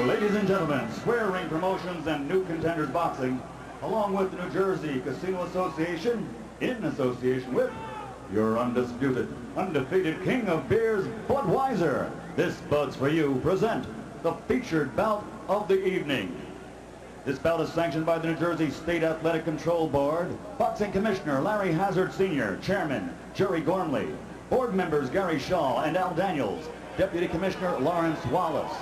Ladies and gentlemen, Square Ring Promotions and New Contenders Boxing, along with the New Jersey Casino Association, in association with your undisputed, undefeated king of beers, Budweiser. This Bud's for You present the featured bout of the evening. This bout is sanctioned by the New Jersey State Athletic Control Board, Boxing Commissioner Larry Hazard Sr., Chairman Jerry Gormley, Board members Gary Shaw and Al Daniels, Deputy Commissioner Lawrence Wallace,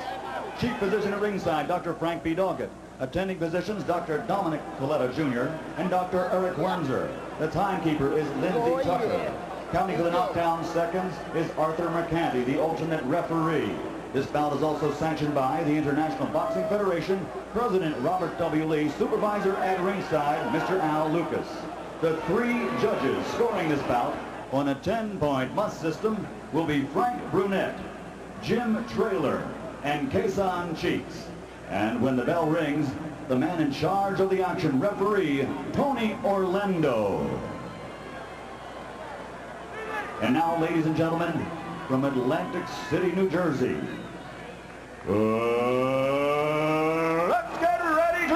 Chief Physician at ringside, Dr. Frank B. Doggett. Attending physicians, Dr. Dominic Coletta Jr. and Dr. Eric Wormser. The timekeeper is Lindsay Tucker. Counting for the knockdown seconds is Arthur Mercanti, the alternate referee. This bout is also sanctioned by the International Boxing Federation, President Robert W. Lee, Supervisor at ringside, Mr. Al Lucas. The three judges scoring this bout on a 10-point must system will be Frank Brunette, Jim Traylor, and Kason Cheeks. And when the bell rings, the man in charge of the action, referee Tony Orlando. And now, ladies and gentlemen, from Atlantic City, New Jersey, let's get ready to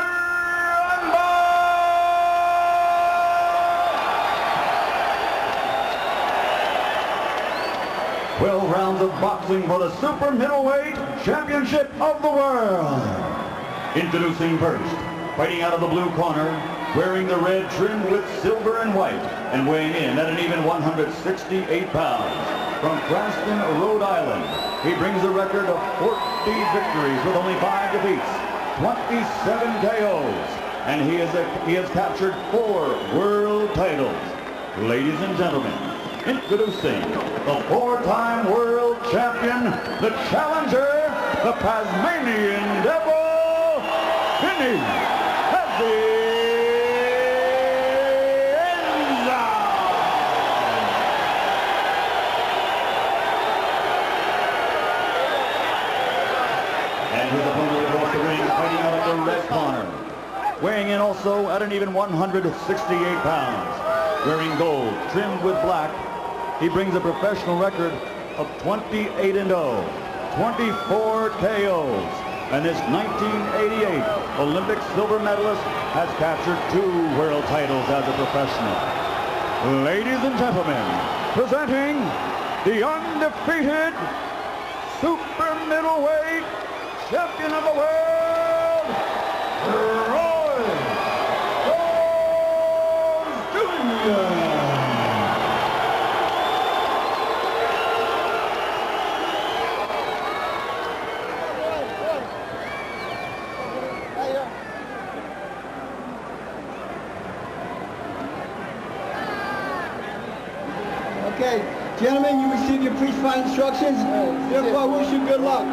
rumble! 12 rounds of boxing for the super middleweight championship of the world. Introducing first, fighting out of the blue corner, wearing the red trimmed with silver and white, and weighing in at an even 168 pounds. From Cranston, Rhode Island, he brings a record of 40 victories with only 5 defeats, 27 KOs, and he has captured 4 world titles. Ladies and gentlemen, introducing the 4-time world champion, the challenger, the Tasmanian Devil, Vinny Pazienza. And his opponent across the ring, fighting out of the red corner, weighing in also at an even 168 pounds, wearing gold trimmed with black. He brings a professional record of 28-0, 24 KOs, and this 1988 Olympic silver medalist has captured 2 world titles as a professional. Ladies and gentlemen, presenting the undefeated super middleweight champion of the world, Roy Jones Jr. Okay, gentlemen, you received your pre-fight instructions. Therefore, I wish you good luck.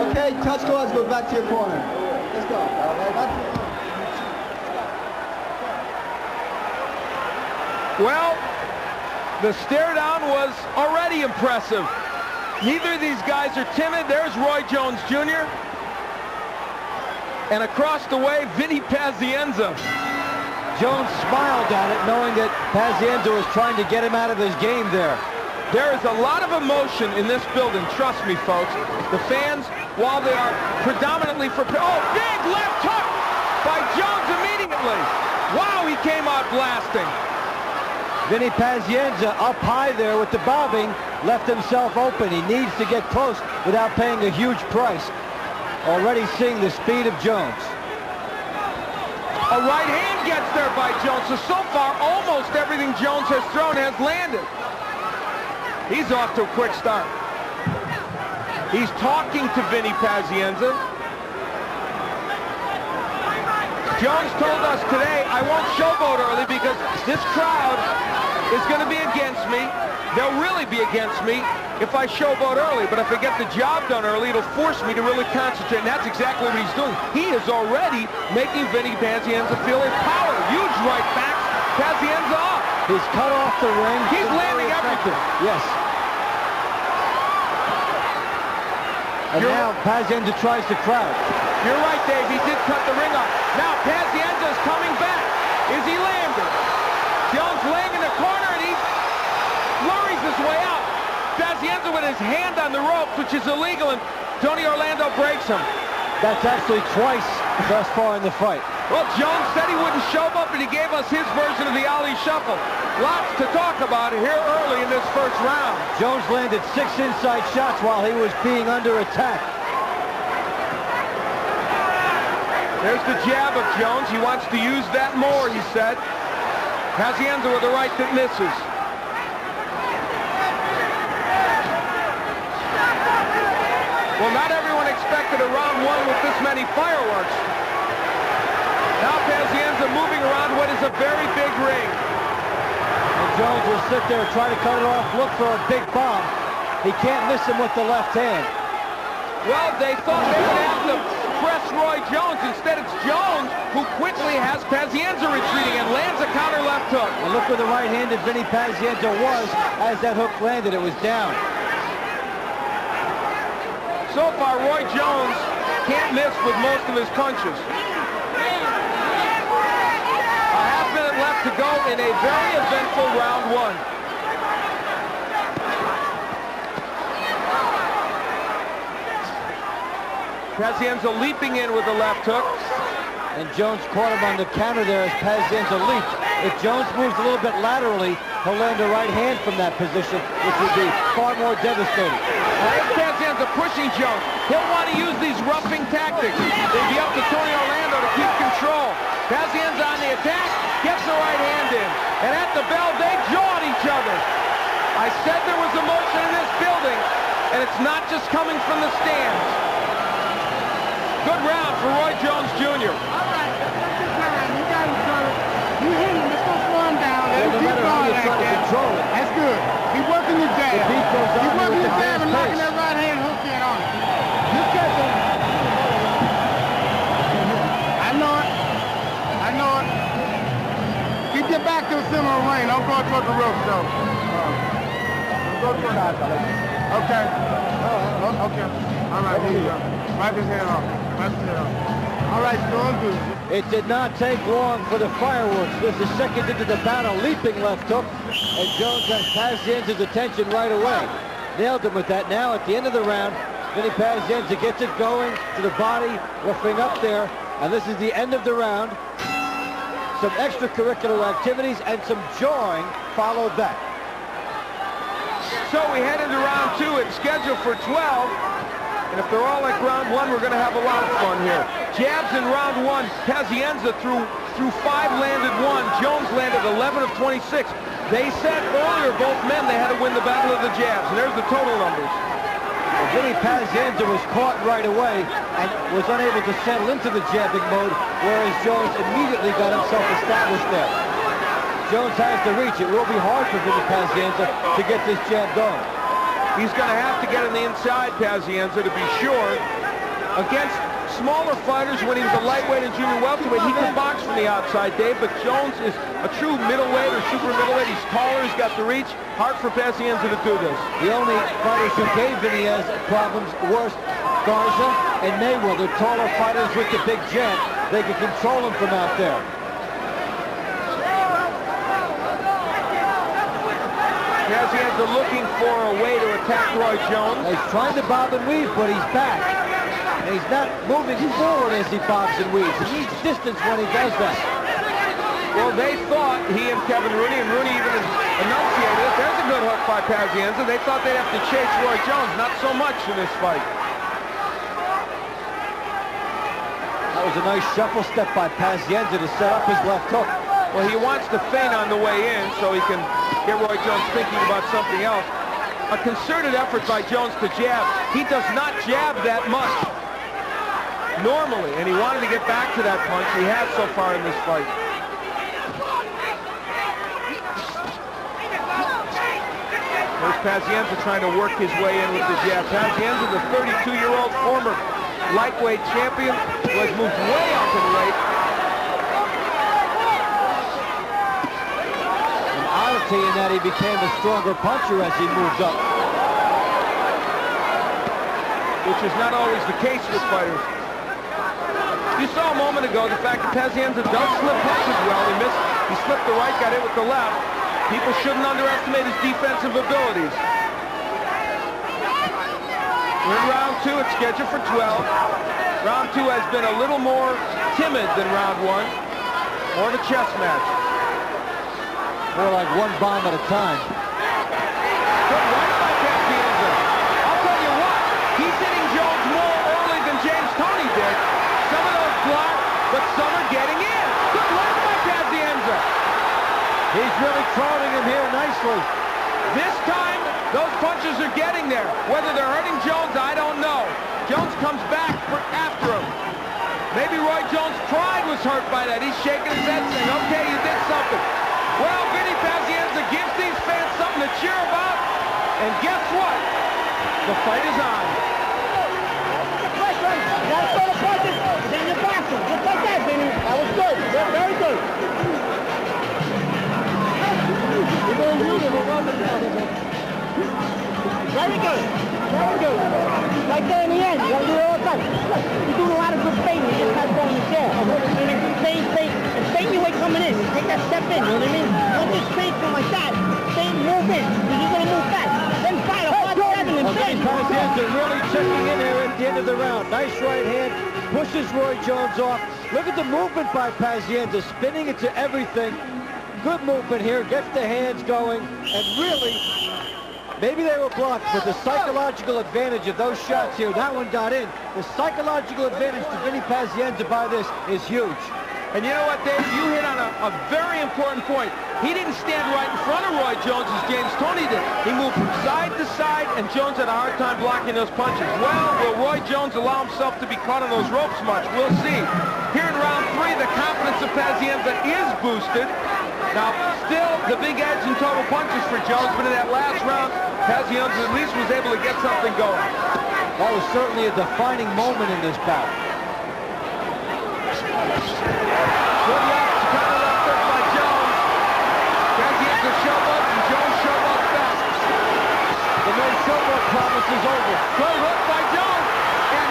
Okay, touch gloves, go back to your corner. Let's go. Well, the stare down was already impressive. Neither of these guys are timid. There's Roy Jones Jr. And across the way, Vinny Pazienza. Jones smiled at it, knowing that Pazienza was trying to get him out of his game there. There is a lot of emotion in this building, trust me, folks. The fans, while they are predominantly for... Oh, big left hook by Jones immediately. Wow, he came out blasting. Vinny Pazienza up high there with the bobbing, left himself open. He needs to get close without paying a huge price. Already seeing the speed of Jones. A right hand gets there by Jones. So far, almost everything Jones has thrown has landed. He's off to a quick start. He's talking to Vinny Pazienza. Jones told us today, I won't showboat early because this crowd is going to be against me. They'll really be against me if I showboat early, but if I get the job done early, it'll force me to really concentrate, and that's exactly what he's doing. He is already making Vinny Pazienza feel his power. Huge right backs Pazienza up. He's cut off the ring. He's landing everything. Yes. And now Pazienza tries to crouch. You're right, Dave. He did cut the ring off. Now Pazienza is coming back. Is he landing? Jones laying in the corner, and he worries his way out. Pazienza with his hand on the ropes, which is illegal, and Tony Orlando breaks him. That's actually twice thus far in the fight. Well, Jones said he wouldn't show up, but he gave us his version of the Ali Shuffle. Lots to talk about here early in this first round. Jones landed 6 inside shots while he was being under attack. There's the jab of Jones. He wants to use that more, he said. Pazienza with a right that misses. Well, not everyone expected a round one with this many fireworks. Now Pazienza moving around what is a very big ring. And Jones will sit there and try to cut it off, look for a big bomb. He can't miss him with the left hand. Well, they thought they would have to press Roy Jones. Instead, it's Jones who quickly has Pazienza retreating and lands a counter left hook. And look where the right-handed Vinny Pazienza was as that hook landed. It was down. So far, Roy Jones can't miss with most of his punches. A half-minute left to go in a very eventful round one. Pazienza leaping in with the left hook. And Jones caught him on the counter there as Pazienza leaped. If Jones moves a little bit laterally, he'll land a right hand from that position, which would be far more devastating. There's Pazienza pushing Jones. He'll want to use these roughing tactics. They'd be up to Tony Orlando to keep control. Pazienza on the attack, gets the right hand in. And at the bell, they jawed each other. I said there was emotion in this building, and it's not just coming from the stands. Good round for Roy Jones Jr. All right, that's his line. You got him, brother. You hit him. Let's go slow him down. Let him keep going like that. That's good. He's working the jab. He's working the jab and knocking that right hand hook in on him. You catch him. I know it. I know it. Keep your back to the center of the ring. Don't go toward the ropes, though. Go toward the outside. Okay. Okay. All right, here you go. Wipe his head off. Wipe his head off. All right, doing good. It did not take long for the fireworks. This is second into the battle, leaping left hook, and Jones has Pazienza's attention right away. Nailed him with that. Now at the end of the round, Vinny Pazienza gets it going to the body, roughing up there, and this is the end of the round. Some extracurricular activities and some jawing followed that. So we head into round two. It's scheduled for 12. And if they're all like round one, we're going to have a lot of fun here. Jabs in round one. Pazienza threw 5, landed 1. Jones landed 11 of 26. They said earlier, both men, they had to win the battle of the jabs. And there's the total numbers. Well, Vinny Pazienza was caught right away and was unable to settle into the jabbing mode, whereas Jones immediately got himself established there. Jones has to reach. It will be hard for Vinny Pazienza to get this jab going. He's going to have to get on the inside, Pazienza, to be sure. Against smaller fighters, when he was a lightweight and junior welterweight, he could box from the outside, Dave, but Jones is a true middleweight or super middleweight. He's taller, he's got the reach. Hard for Pazienza to do this. The only fighters who gave Vinny problems worst, Garza and Mayweather, taller fighters with the big jab. They could control him from out there. Pazienza looking for a way to attack Roy Jones. He's trying to bob and weave, but he's back. And he's not moving forward as he bobs and weaves. He needs distance when he does that. Well, they thought, he and Kevin Rooney, and Rooney even enunciated it, there's a good hook by Pazienza. They thought they'd have to chase Roy Jones. Not so much in this fight. That was a nice shuffle step by Pazienza to set up his left hook. Well, he wants to feint on the way in so he can get Roy Jones thinking about something else. A concerted effort by Jones to jab. He does not jab that much normally, and he wanted to get back to that punch. He has so far in this fight. There's Pazienza trying to work his way in with the jab. Pazienza, the 32-year-old former lightweight champion, was moved way up in weight. In that he became a stronger puncher as he moved up. Which is not always the case with fighters. You saw a moment ago the fact that Pazienza does slip punches well. He missed. He slipped the right, got hit with the left. People shouldn't underestimate his defensive abilities. We're in round two. It's scheduled for 12. Round 2 has been a little more timid than round 1. More of a chess match. More like one bomb at a time. Good right by Pazienza. I'll tell you what, he's hitting Jones more early than James Toney did. Some of those blocked, but some are getting in. Good right by Pazienza. He's really crowding him here nicely. This time, those punches are getting there. Whether they're hurting Jones, I don't know. Jones comes back after him. Maybe Roy Jones' pride was hurt by that. He's shaking his head saying, okay, you did something. Well, Vinny Pazienza gives these fans something to cheer about. And guess what? The fight is on. You gotta throw the punches, then you box him. Just like that, Vinny. That was good. Very good. Very good. Very good. Right there in the end. You gotta do it all the time. Look, you're doing a lot of good feinting. You just gotta go in the chair. And if you feint your way coming in. Take that step in. You know what I mean? Don't just feint from like that. Feint, move in. Because you're gonna move fast. Then fight a hard seven and feint. Pazienza really checking in here at the end of the round. Nice right hand. Pushes Roy Jones off. Look at the movement by Pazienza. Spinning it to everything. Good movement here. Gets the hands going. And really, maybe they were blocked, but the psychological advantage of those shots here, that one got in. The psychological advantage to Vinny Pazienza by this is huge. And you know what, Dave? You hit on a very important point. He didn't stand right in front of Roy Jones as James Toney did. He moved from side to side, and Jones had a hard time blocking those punches. Well, will Roy Jones allow himself to be caught on those ropes much? We'll see. Here in round 3, the confidence of Pazienza is boosted. Now, still the big edge in total punches for Jones, but in that last round, Pazienza at least was able to get something going. That was certainly a defining moment in this bout. Good left, counter left hook by Jones. Pazienza showboat, and Jones showboats back. The no showboat promise is over. Good hook by Jones, and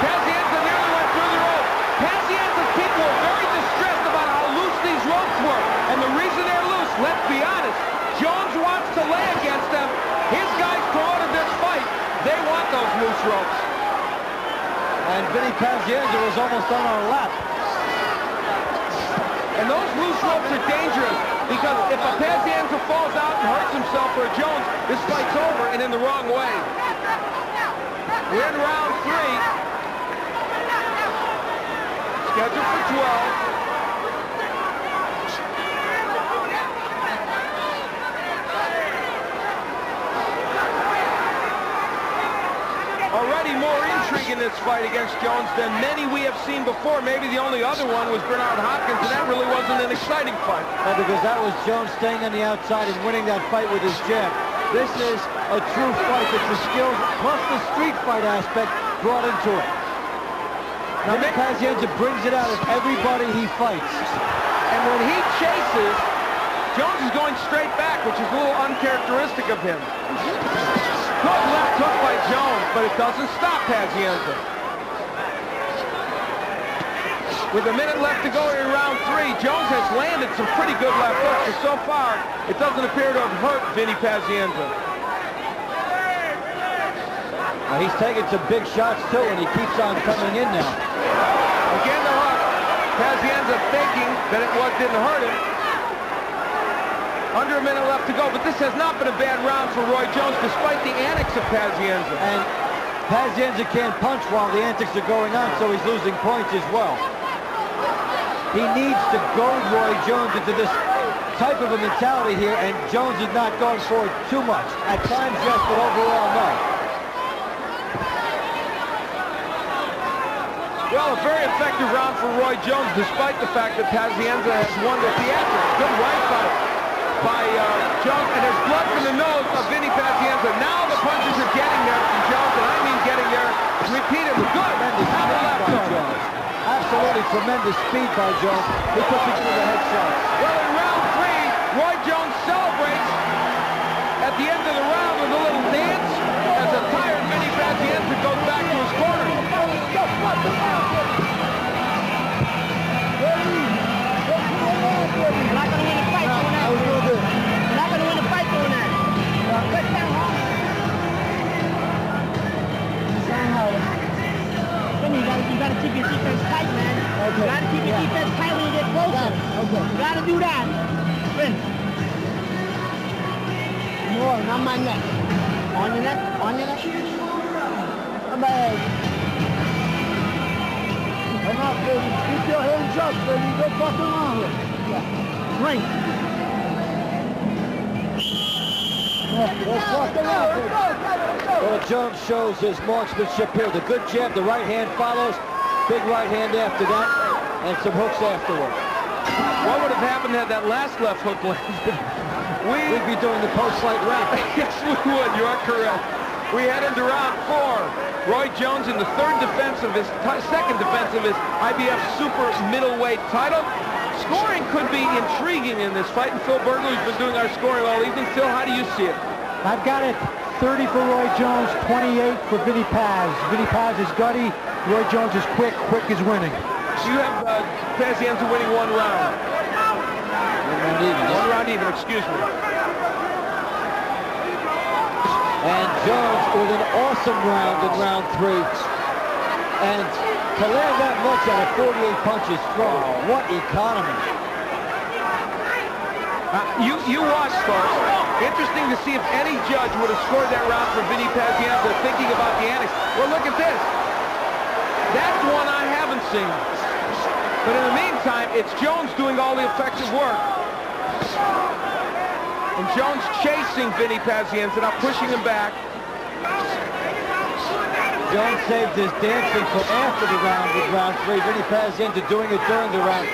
Pazienza nearly went through the rope. Pazienza's people are very distressed about how loose these ropes were, and the reason they're loose, let's be honest, Jones wants to lay against them. His guys promoted this fight. They want those loose ropes. And Vinny Pazienza was almost on our lap. And those loose ropes are dangerous because if a Pazienza falls out and hurts himself or Jones, this fight's over and in the wrong way. We're in round 3. Scheduled for 12. Already more intrigue in this fight against Jones than many we have seen before. Maybe the only other one was Bernard Hopkins, and that really wasn't an exciting fight. Because that was Jones staying on the outside and winning that fight with his jab. This is a true fight. It's the skills plus the street fight aspect brought into it. Now, Pazienza brings it out of everybody he fights. And when he chases, Jones is going straight back, which is a little uncharacteristic of him. Good left hook by Jones, but it doesn't stop Pazienza. With a minute left to go in round 3, Jones has landed some pretty good left hooks, but so far, it doesn't appear to have hurt Vinny Pazienza. Now, he's taking some big shots, too, and he keeps on coming in now. Again, the hook. Pazienza thinking that it didn't hurt him. Under a minute left to go, but this has not been a bad round for Roy Jones, despite the antics of Pazienza. And Pazienza can't punch while the antics are going on, so he's losing points as well. He needs to goad Roy Jones into this type of a mentality here, and Jones is not going for it too much. At times, yes, but overall, no. Well, a very effective round for Roy Jones, despite the fact that Pazienza has won the theatrics. Good right by Jones, and there's blood from the nose of Vinny Pazienza. Now the punches are getting there from Jones, and I mean getting there repeatedly. Good. Tremendous speed by Jones. Absolutely tremendous speed by Jones. He puts it through the headshots. Well, in round 3, Roy Jones celebrates at the end of the round with a little dance as a tired Vinny Pazienza goes back to his corner. You got to keep your defense tight, man. Okay. You got to keep your defense tight when you get closer. Okay. You got to do that. Win. More, not my neck. On your neck? On your neck? Come on. Come on, baby. Keep your hands up, baby. Don't fuck around with it. Yeah. Drink. Don't fuck around with it. Well, Jones shows his marksmanship here. The good jab, the right hand follows. Big right hand after that, and some hooks afterward. What would have happened had that last left hook landed? We'd be doing the post-fight rap. Yes, we would. You are correct. We head into round 4. Roy Jones in the second defense of his IBF super middleweight title. Scoring could be intriguing in this fight, and Phil Berger, who's been doing our scoring all evening. Phil, how do you see it? I've got it 30 for Roy Jones, 28 for Vinny Paz. Vinny Paz is gutty. Roy Jones is quick. Quick is winning. You have Pazienza winning 1 round. One round even, excuse me. And Jones with an awesome round in round 3. And to land that much out of 48 punches strong. What economy. You watch, folks. Interesting to see if any judge would have scored that round for Vinny Pazienza, thinking about the annex. Well, look at this. That's one I haven't seen. But in the meantime, it's Jones doing all the effective work. And Jones chasing Vinny Pazienza, now pushing him back. Jones saved his dancing for after the round with round 3. Vinny Pazienza doing it during the round.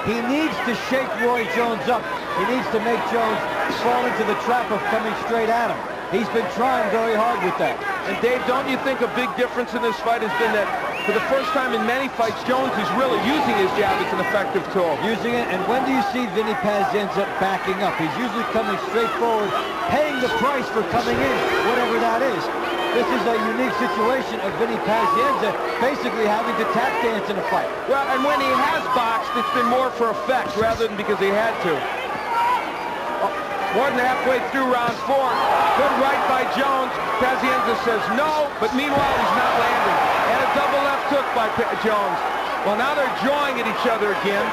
He needs to shake Roy Jones up. He needs to make Jones fall into the trap of coming straight at him. He's been trying very hard with that. And Dave, don't you think a big difference in this fight has been that for the first time in many fights, Jones is really using his jab as an effective tool. Using it, and when do you see Vinny Pazienza backing up? He's usually coming straight forward, paying the price for coming in, whatever that is. This is a unique situation of Vinny Pazienza basically having to tap dance in a fight. Well, and when he has boxed, it's been more for effect rather than because he had to. More than halfway through round 4. Good right by Jones. Pazienza says no, but meanwhile he's not landing. And a double left hook by Jones. Well, now they're jawing at each other again.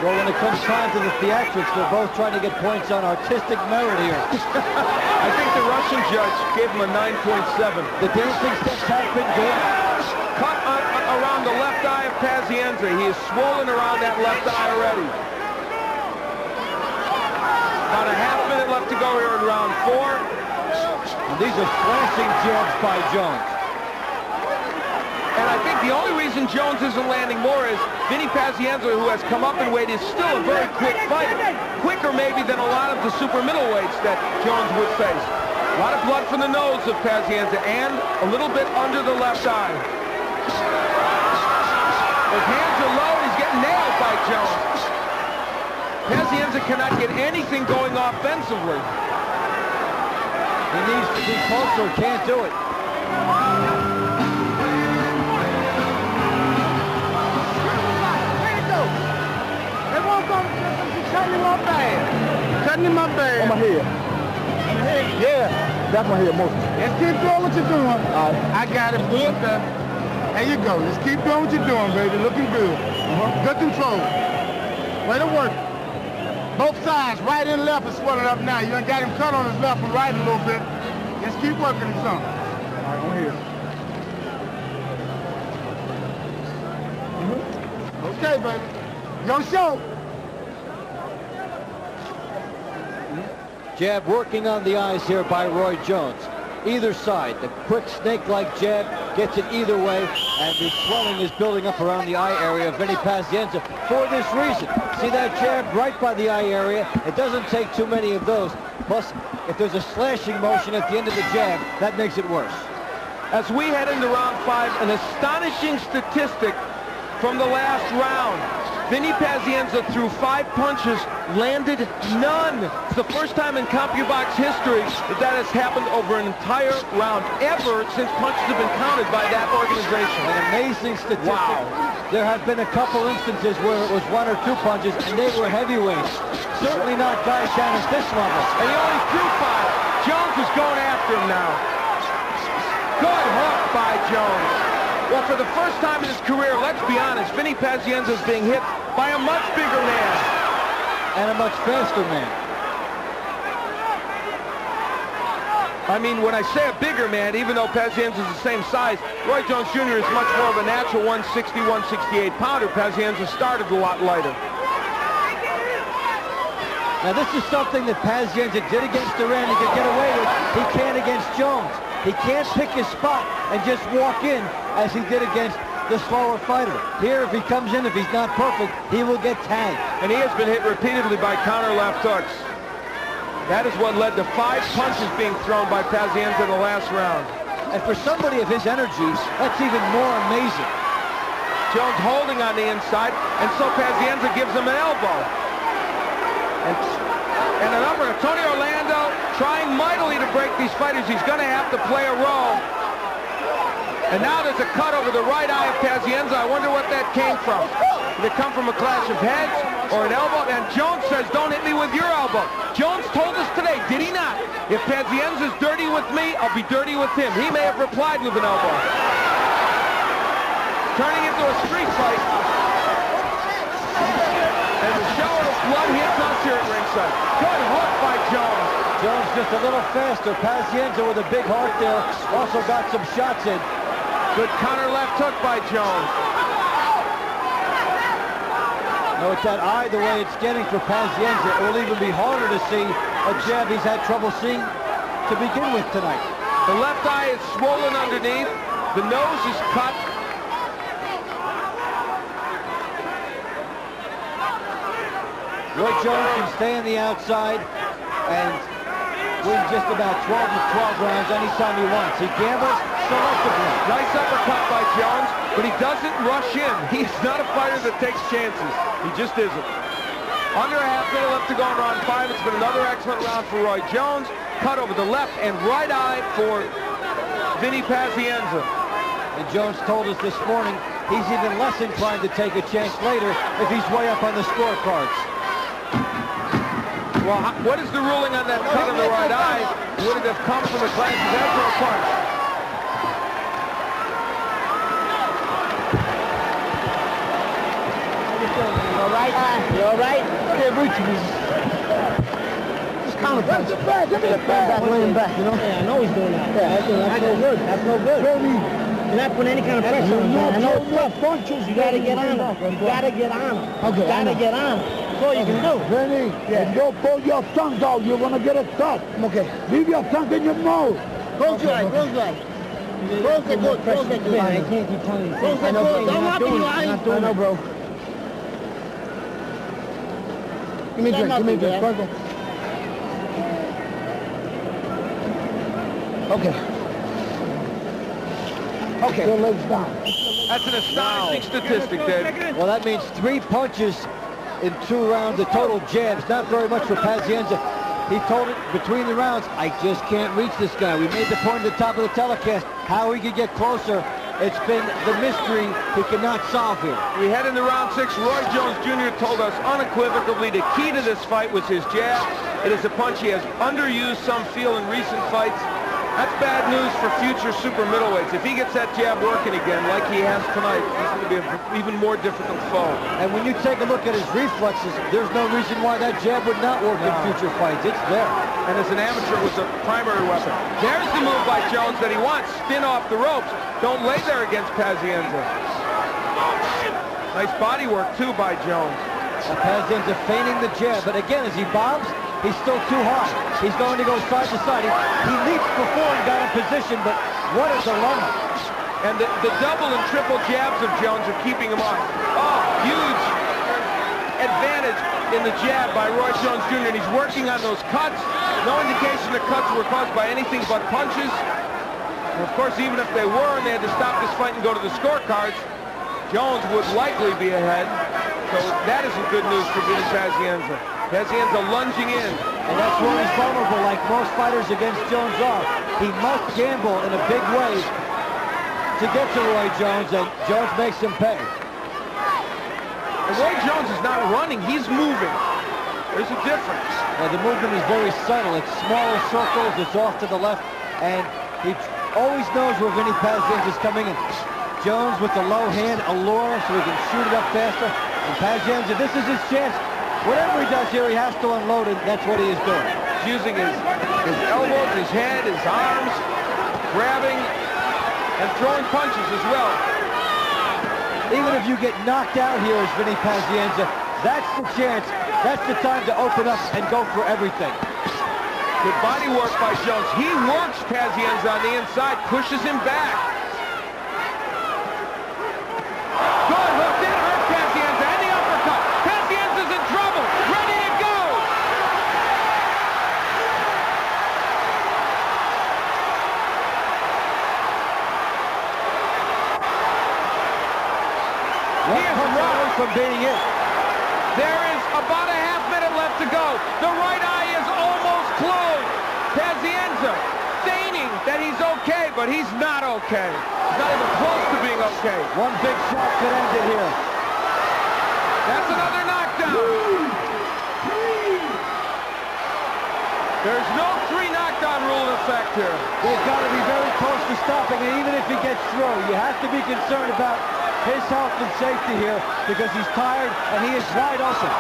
Well, when it comes time to the theatrics, they're both trying to get points on artistic merit here. I think the Russian judge gave him a 9.7. The dancing steps have been good. Cut around the left eye of Pazienza. He is swollen around that left eye already. About a half minute left to go here in round 4. And these are slashing jabs by Jones. And I think the only reason Jones isn't landing more is Vinny Pazienza, who has come up in weight, is still a very quick fighter. Quicker maybe than a lot of the super middleweights that Jones would face. A lot of blood from the nose of Pazienza and a little bit under the left eye. His hands are low and he's getting nailed by Jones. Pazienza cannot get anything going offensively. He needs to be closer, can't do it. Cutting him up bad. Cutting him up bad. On my head. Yeah, that's my head mostly. Just keep doing what you're doing. All right. I got it. Good. There you go. Just keep doing what you're doing, baby. Looking good. Good control. Way to work. Both sides, right and left, is swelling up now. You done got him cut on his left and right a little bit. Just keep working him some. All right, I'm here. Okay, baby. Your show. Jab working on the eyes here by Roy Jones. Either side, the quick snake-like jab gets it either way, and the swelling is building up around the eye area of Vinny Pazienza for this reason. See that jab right by the eye area? It doesn't take too many of those. Plus, if there's a slashing motion at the end of the jab, that makes it worse. As we head into round 5, an astonishing statistic from the last round. Vinny Pazienza threw 5 punches, landed none. It's the first time in CompuBox history that has happened over an entire round, ever since punches have been counted by that organization. An amazing statistic. Wow. There have been a couple instances where it was 1 or 2 punches, and they were heavyweights. Certainly not guys down at this level. And he only threw 5. Jones was going after him now. Good hook by Jones. Well, for the first time in his career, let's be honest, Vinny Pazienza is being hit by a much bigger man. And a much faster man. I mean, when I say a bigger man, even though Pazienza is the same size, Roy Jones Jr. is much more of a natural 160, 168 pounder. Pazienza started a lot lighter. Now, this is something that Pazienza did against Duran. He could get away with. He can't against Jones. He can't pick his spot and just walk in as he did against the slower fighter. Here, if he comes in, if he's not perfect, he will get tagged. And he has been hit repeatedly by counter left hooks. That is what led to 5 punches being thrown by Pazienza in the last round. And for somebody of his energy, that's even more amazing. Jones holding on the inside, and so Pazienza gives him an elbow. And a number of Tony Orlando trying mightily to break these fighters. He's going to have to play a role. And now there's a cut over the right eye of Pazienza. I wonder what that came from. Did it come from a clash of heads or an elbow? And Jones says, don't hit me with your elbow. Jones told us today, did he not? If Pazienza's dirty with me, I'll be dirty with him. He may have replied with an elbow. Turning into a street fight. And the shower of blood hits us here at ringside. Good hook by Jones. Jones just a little faster. Pazienza with a big heart there. Also got some shots in. Good counter left hook by Jones. Now with that eye the way it's getting for Pazienza, it will even be harder to see a jab he's had trouble seeing to begin with tonight. The left eye is swollen underneath. The nose is cut. Roy Jones can stay on the outside and win just about 12 to 12 rounds anytime he wants. He gambles selectively. Nice uppercut by Jones, but he doesn't rush in. He's not a fighter that takes chances. He just isn't. Under a half minute left to go in round 5. It's been another excellent round for Roy Jones. Cut over the left and right eye for Vinny Pazienza. And Jones told us this morning he's even less inclined to take a chance later if he's way up on the scorecards. Well, what is the ruling on that cut on the right eye? Would it have come from a clash of heads or a punch? You all right? You all right? Yeah, Richie. Just counter punch. Let him back, you know? Yeah, I know he's doing that. Yeah, that's no good. That's no good. You're not putting any kind of pressure on him. I know it's tough. Punches. You gotta get on him. You gotta get on him. Okay. You gotta get on him. That's all you can do. Vinny, if you pull your tongue out, you're gonna get it cut. Okay. Leave your tongue in your mouth. Close your eyes. Close your eyes. Close it good. Close it good. I can't keep telling you. Close it good. Don't open your eyes. I know, bro. Give me a drink. Give me a drink. Go. Okay. Okay. Your legs down. That's an astonishing statistic, Dave. Well, that means 3 punches in 2 rounds of total jabs. Not very much for Pazienza. He told it between the rounds, I just can't reach this guy. We made the point at the top of the telecast how he could get closer. It's been the mystery he cannot solve here. We head into round 6. Roy Jones Jr. told us unequivocally the key to this fight was his jab. It is a punch he has underused, some feel, in recent fights. That's bad news for future super middleweights. If he gets that jab working again like he has tonight, he's going to be an even more difficult foe. And when you take a look at his reflexes, there's no reason why that jab would not work in future fights. It's there. And as an amateur, was a primary weapon. There's the move by Jones that he wants. Spin off the ropes. Don't lay there against Pazienza. Nice body work, too, by Jones. Pazienza feigning the jab, but again, as he bobs, he's still too high. He's going to go side to side. He leaped before and got in position, but what a dilemma. And the double and triple jabs of Jones are keeping him off. Oh, huge advantage in the jab by Roy Jones Jr. And he's working on those cuts. No indication the cuts were caused by anything but punches. And of course, even if they were and they had to stop this fight and go to the scorecards, Jones would likely be ahead. So that isn't good news for Vinny Pazienza. Pazienza lunging in. And that's where he's vulnerable, like most fighters against Jones are. He must gamble in a big way to get to Roy Jones, and Jones makes him pay. And Roy Jones is not running, he's moving. There's a difference. Now, the movement is very subtle. It's smaller circles, it's off to the left, and he always knows where Vinny Pazienza is coming in. Jones with the low hand allure so he can shoot it up faster. And Pazienza, this is his chance. Whatever he does here, he has to unload it. That's what he is doing. He's using his elbows, his head, his arms, grabbing and throwing punches as well. Even if you get knocked out here as Vinny Pazienza, that's the chance. That's the time to open up and go for everything. Good body work by Jones. He works Pazienza on the inside, pushes him back. Good hook, didn't hurt Pazienza, and the uppercut. Pazienza's in trouble, ready to go. He is rocked from being hit. There is about a half minute left to go. The right eye is almost closed. Pazienza feigning that he's okay, but he's not okay. He's not even close to being okay. One big shot could end it here. That's another knockdown. There's no 3 knockdown rule in effect here. They've got to be very close to stopping it, even if he gets through. You have to be concerned about his health and safety here because he's tired and he is wide open.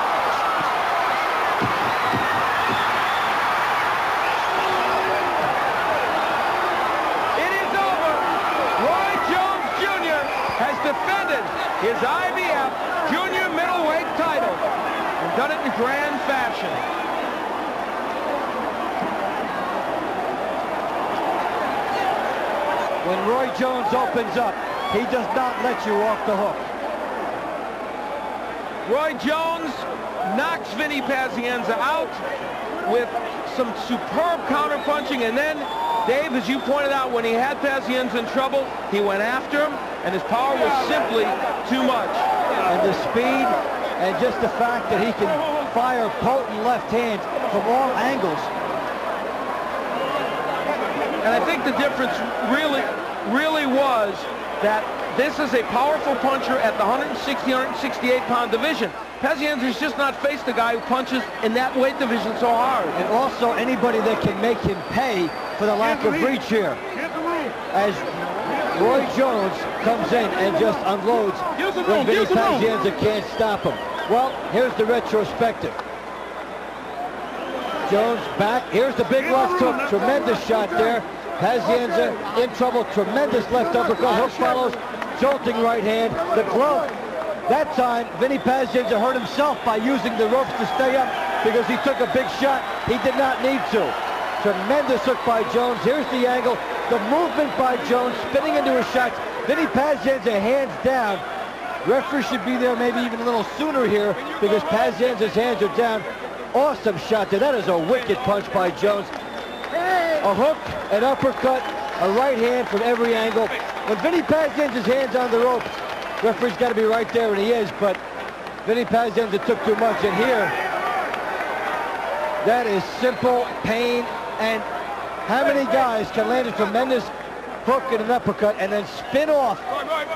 It is over. Roy Jones Jr. has defended his IBF junior middleweight title and done it in grand fashion. When Roy Jones opens up, he does not let you off the hook. Roy Jones knocks Vinny Pazienza out with some superb counterpunching, and then, Dave, as you pointed out, when he had Pazienza in trouble, he went after him, and his power was simply too much. And the speed, and just the fact that he can fire potent left hands from all angles. And I think the difference really was that this is a powerful puncher at the 160, 168-pound division. Pazienza has just not faced a guy who punches in that weight division so hard. And also anybody that can make him pay for the lack of reach here. As Roy Jones comes in and just unloads when Vinny Pazienza can't stop him. Well, here's the retrospective. Jones back. Here's the big left hook. Tremendous shot there. Pazienza in trouble. Tremendous left uppercut. Hook follows. Jolting right hand. The glove. That time, Vinny Pazienza hurt himself by using the ropes to stay up because he took a big shot. He did not need to. Tremendous hook by Jones. Here's the angle. The movement by Jones, spinning into his shots. Vinny Pazienza hands down. Referee should be there maybe even a little sooner here because Pazienza's hands are down. Awesome shot there. That is a wicked punch by Jones. A hook, an uppercut, a right hand from every angle. When Vinny Pazienza's hands on the rope, referee's got to be right there, and he is, but Vinny Pazienza took too much, and here, that is simple pain, and how many guys can land a tremendous hook and an uppercut and then spin off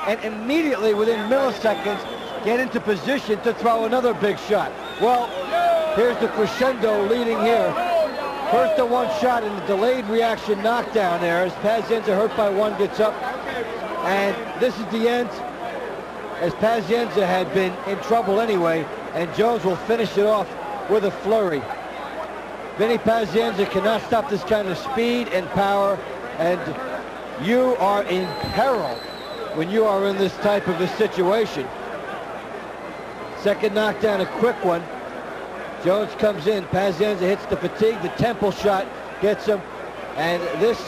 and immediately within milliseconds get into position to throw another big shot? Well, here's the crescendo leading here. First the one shot and the delayed reaction knockdown there as Pazienza, hurt by one, gets up. And this is the end, as Pazienza had been in trouble anyway, and Jones will finish it off with a flurry. Vinny Pazienza cannot stop this kind of speed and power, and you are in peril when you are in this type of a situation. Second knockdown, a quick one. Jones comes in, Pazienza hits the fatigue, the temple shot gets him, and this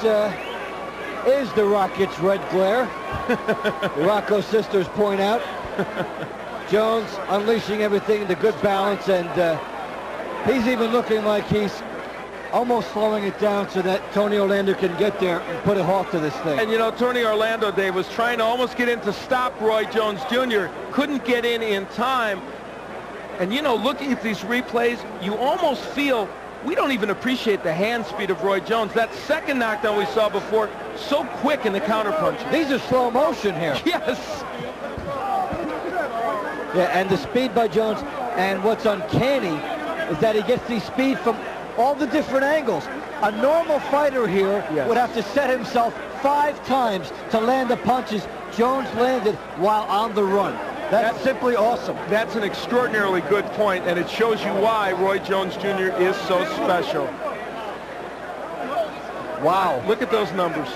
is the Rockets' red glare. The Rocco sisters point out. Jones unleashing everything, the good balance, and he's even looking like he's almost slowing it down so that Tony Orlando can get there and put a halt to this thing. And you know, Tony Orlando, Dave, was trying to almost get in to stop Roy Jones Jr. Couldn't get in time. And, you know, looking at these replays, you almost feel we don't even appreciate the hand speed of Roy Jones. That second knockdown we saw before, so quick in the counterpunches. These are slow motion here. Yes. Yeah, and the speed by Jones. And what's uncanny is that he gets the speed from all the different angles. A normal fighter here would have to set himself 5 times to land the punches Jones landed while on the run. That's simply awesome. That's an extraordinarily good point, and it shows you why Roy Jones Jr. is so special. Wow. Look at those numbers.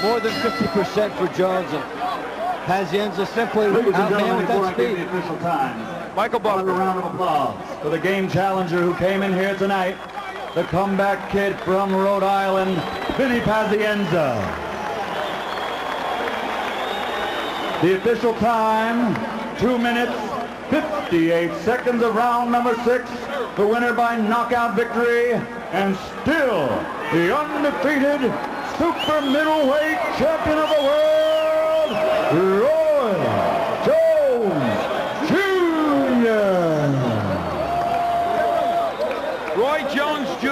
More than 50% for Jones, and Pazienza simply outman with that speed. The official time. Michael Buffer. A round of applause for the game challenger who came in here tonight, the comeback kid from Rhode Island, Vinny Pazienza. The official time, 2 minutes, 58 seconds of round number 6. The winner by knockout victory, and still the undefeated super middleweight champion of the world, Roy Jones Jr. Roy Jones Jr.